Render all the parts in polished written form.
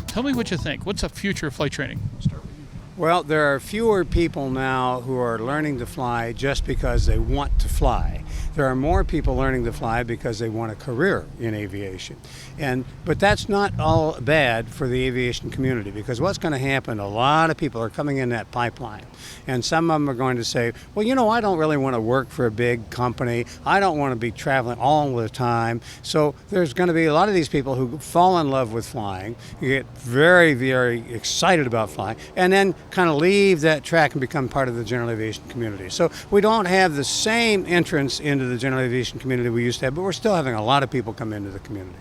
Tell me what you think. What's the future of flight training? Well, there are fewer people now who are learning to fly just because they want to fly. There are more people learning to fly because they want a career in aviation. But that's not all bad for the aviation community, because what's going to happen, a lot of people are coming in that pipeline, and some of them are going to say, well, I don't really want to work for a big company. I don't want to be traveling all the time. So there's going to be a lot of these people who fall in love with flying, you get very, very excited about flying, and then kind of leave that track and become part of the general aviation community. So we don't have the same entrance into the general aviation community we used to have, but we're still having a lot of people come into the community.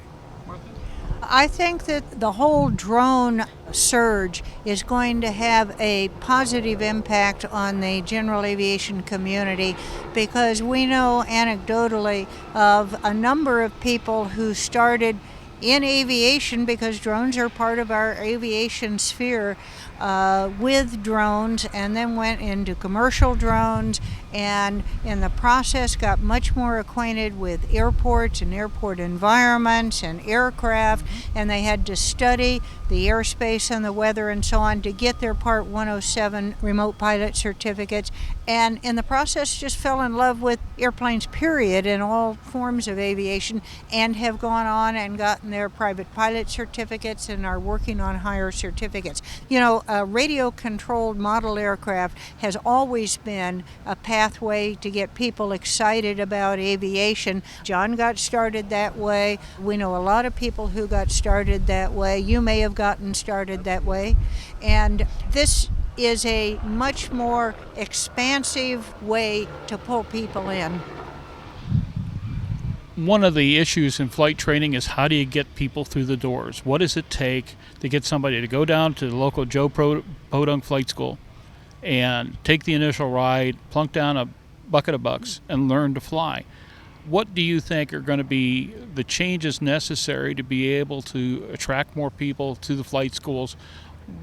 I think that the whole drone surge is going to have a positive impact on the general aviation community, because we know anecdotally of a number of people who started in aviation, because drones are part of our aviation sphere, with drones, and then went into commercial drones, and in the process got much more acquainted with airports and airport environments and aircraft, and they had to study the airspace and the weather and so on to get their Part 107 remote pilot certificates, and in the process just fell in love with airplanes, period, in all forms of aviation, and have gone on and gotten their private pilot certificates and are working on higher certificates. Radio-controlled model aircraft has always been a pathway to get people excited about aviation. John got started that way. We know a lot of people who got started that way. You may have gotten started that way. And this is a much more expansive way to pull people in. One of the issues in flight training is, how do you get people through the doors? What does it take to get somebody to go down to the local Joe Podunk Flight School and take the initial ride, plunk down a bucket of bucks, and learn to fly? What do you think are going to be the changes necessary to be able to attract more people to the flight schools?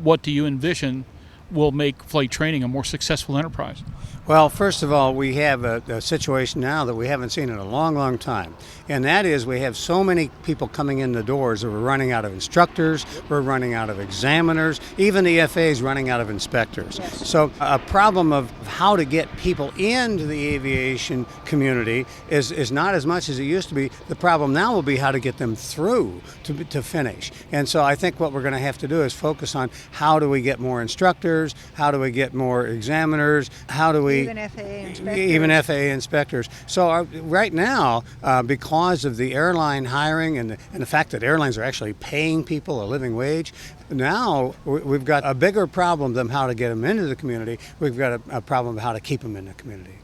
What do you envision will make flight training a more successful enterprise? Well, first of all, we have a situation now that we haven't seen in a long, long time. And that is, we have so many people coming in the doors that we're running out of instructors, we're running out of examiners, even the FAA is running out of inspectors. Yes. So a problem of how to get people into the aviation community is not as much as it used to be. The problem now will be how to get them through to finish. And so I think what we're going to have to do is focus on, how do we get more instructors, how do we get more examiners, how do we even FAA inspectors. So right now, because of the airline hiring and the fact that airlines are actually paying people a living wage, now we've got a bigger problem than how to get them into the community. We've got a problem of how to keep them in the community.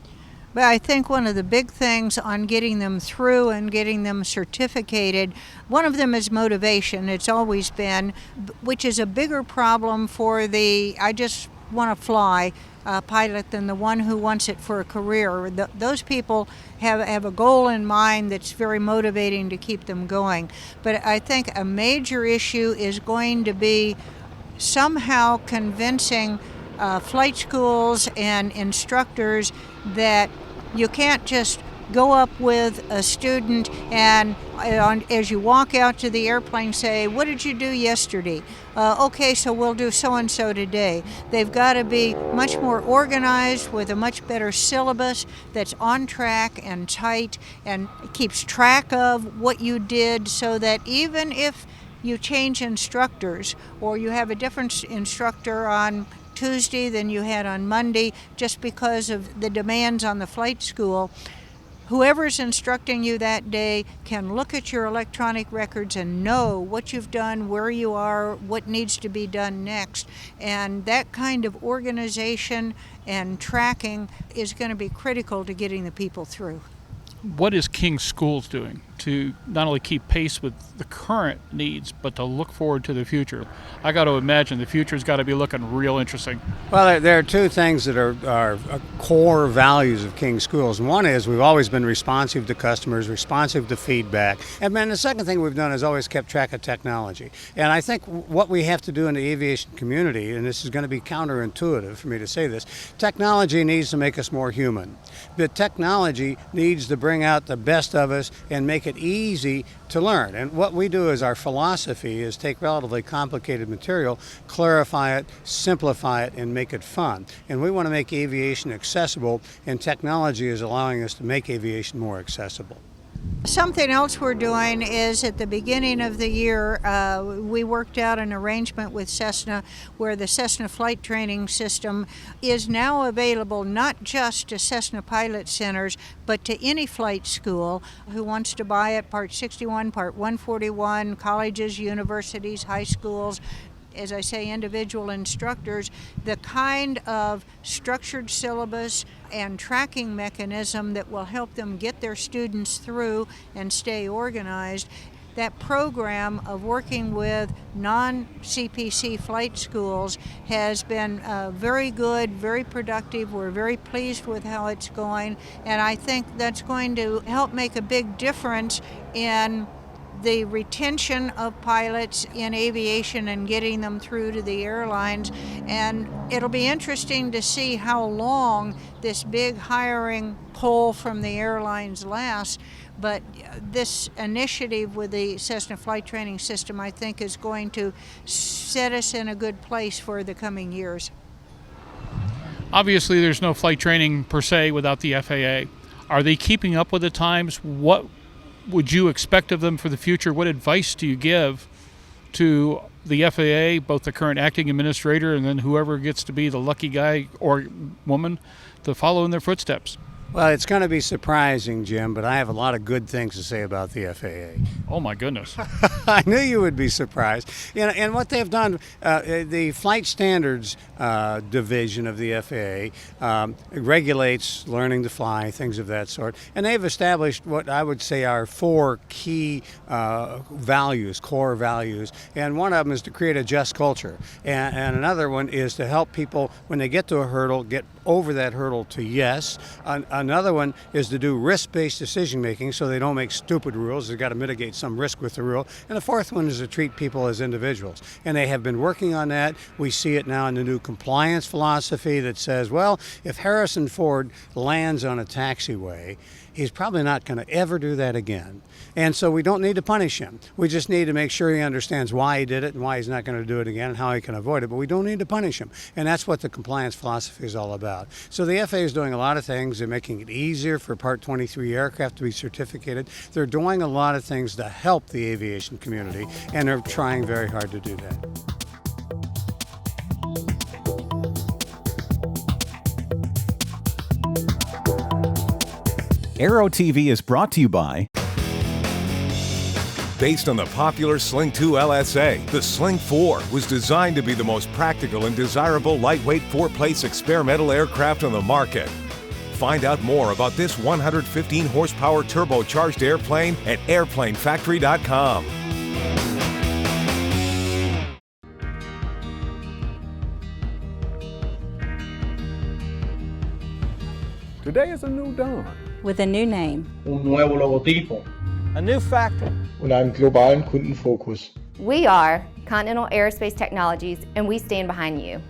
But I think one of the big things on getting them through and getting them certificated, one of them is motivation. It's always been, which is a bigger problem for the I just want to fly pilot than the one who wants it for a career. Those people have a goal in mind that's very motivating to keep them going. But I think a major issue is going to be somehow convincing flight schools and instructors that you can't just go up with a student and as you walk out to the airplane say, what did you do yesterday? Okay, so we'll do so-and-so today. They've got to be much more organized with a much better syllabus that's on track and tight and keeps track of what you did, so that even if you change instructors or you have a different instructor on Tuesday than you had on Monday just because of the demands on the flight school, whoever's instructing you that day can look at your electronic records and know what you've done, where you are, what needs to be done next. And that kind of organization and tracking is going to be critical to getting the people through. What is King Schools doing to not only keep pace with the current needs, but to look forward to the future? I got to imagine the future's got to be looking real interesting. Well, there are two things that are core values of King Schools. One is we've always been responsive to customers, responsive to feedback. And then the second thing we've done is always kept track of technology. And I think what we have to do in the aviation community, and this is going to be counterintuitive for me to say this, technology needs to make us more human. But technology needs to bring out the best of us and make it easy to learn. And what we do is our philosophy is take relatively complicated material, clarify it, simplify it, and make it fun. And we want to make aviation accessible, and technology is allowing us to make aviation more accessible. Something else we're doing is at the beginning of the year, we worked out an arrangement with Cessna where the Cessna flight training system is now available not just to Cessna pilot centers, but to any flight school who wants to buy it, Part 61, Part 141, colleges, universities, high schools. As I say, individual instructors, the kind of structured syllabus and tracking mechanism that will help them get their students through and stay organized. That program of working with non-CPC flight schools has been very good, very productive. We're very pleased with how it's going, and I think that's going to help make a big difference in the retention of pilots in aviation and getting them through to the airlines. And it'll be interesting to see how long this big hiring pull from the airlines lasts. But this initiative with the Cessna flight training system, I think, is going to set us in a good place for the coming years. Obviously, there's no flight training per se without the FAA. Are they keeping up with the times? What would you expect of them for the future? What advice do you give to the FAA, both the current acting administrator and then whoever gets to be the lucky guy or woman to follow in their footsteps? Well, it's going to be surprising, Jim, but I have a lot of good things to say about the FAA. Oh, my goodness. I knew you would be surprised. And what they've done, the Flight Standards Division of the FAA regulates learning to fly, things of that sort. And they've established what I would say are four key values, core values. And one of them is to create a just culture. And another one is to help people, when they get to a hurdle, get over that hurdle to yes. Another one is to do risk-based decision-making so they don't make stupid rules. They've got to mitigate some risk with the rule. And the fourth one is to treat people as individuals. And they have been working on that. We see it now in the new compliance philosophy that says, well, if Harrison Ford lands on a taxiway, he's probably not going to ever do that again. And so we don't need to punish him. We just need to make sure he understands why he did it and why he's not going to do it again and how he can avoid it. But we don't need to punish him. And that's what the compliance philosophy is all about. So the FAA is doing a lot of things. They're making it easier for Part 23 aircraft to be certificated. They're doing a lot of things to help the aviation community, and they're trying very hard to do that. Aero-TV is brought to you by... Based on the popular Sling 2 LSA, the Sling 4 was designed to be the most practical and desirable lightweight four-place experimental aircraft on the market. Find out more about this 115 horsepower turbocharged airplane at airplanefactory.com. Today is a new dawn. With a new name. Un nuevo logotipo. A new factory. Und einen globalen Kundenfokus. We are Continental Aerospace Technologies, and we stand behind you.